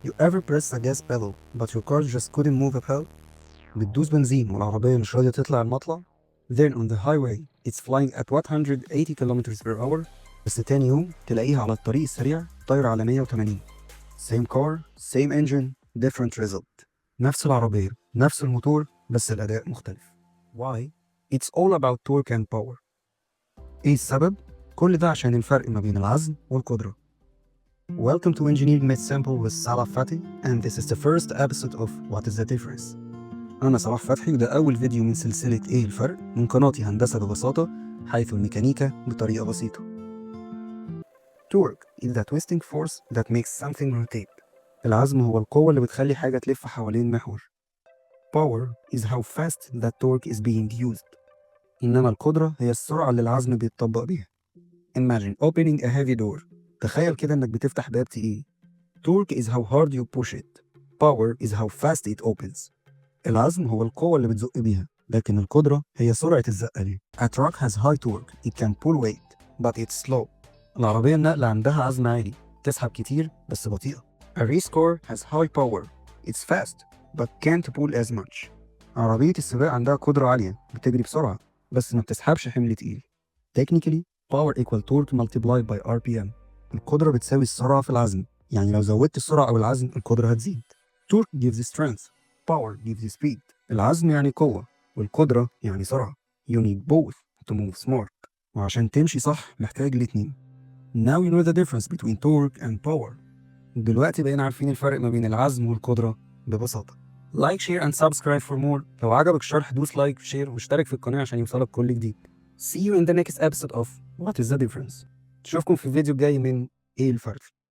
You ever press a gas pedal but your car just couldn't move a pedal? بتدوس بنزين والعربية مش راضية تطلع المطلع؟ Then on the highway it's flying at 180 kilometers per hour بس تاني يوم تلاقيها على الطريق السريع طايرة على 180. Same car, same engine, different result. نفس العربية، نفس الموتور، بس الأداء مختلف. Why? It's all about torque and power. إيه السبب؟ كل ده عشان الفرق ما بين العزم والقدرة. Welcome to Engineering Made Simple with Salah Fatih, and this is the first episode of What is the Difference. أنا صلاح فتحي وده أول فيديو من سلسلة إيه الفرق من قناتي هندسة ببساطة حيث الميكانيكا بطريقة بسيطة. Torque is the twisting force that makes something rotate. العزم هو القوة اللي بتخلي حاجة تلف حوالين محور. Power is how fast that torque is being used. إنما القدرة هي السرعة اللي العزم بيتطبق بيها. Imagine opening a heavy door. تخيل كده إنك بتفتح باب تقيل. Torque is how hard you push it. Power is how fast it opens. العزم هو القوة اللي بتزق بيها، لكن القدرة هي سرعة الزقة دي. A truck has high torque. It can pull weight, but it's slow. العربية النقل عندها عزم عالي، تسحب كتير بس بطيئة. A race car has high power. It's fast, but can't pull as much. عربية السباق عندها قدرة عالية، بتجري بسرعة، بس ما بتسحبش حمل تقيل. Technically, power equal torque multiplied by RPM. القدرة بتساوي السرعة في العزم، يعني لو زودت السرعة أو العزم القدرة هتزيد. Torque gives strength. Power gives speed. العزم يعني قوة، والقدرة يعني سرعة. You need both to move smart. وعشان تمشي صح محتاج الاتنين. Now you know the difference between torque and power. دلوقتي بقينا عارفين الفرق ما بين العزم والقدرة ببساطة. Like, share and subscribe for more. لو عجبك الشرح دوس لايك وشير واشترك في القناة عشان يوصلك كل جديد. See you in the next episode of What is the Difference. نشوفكم في الفيديو الجاي من إيه الفرق.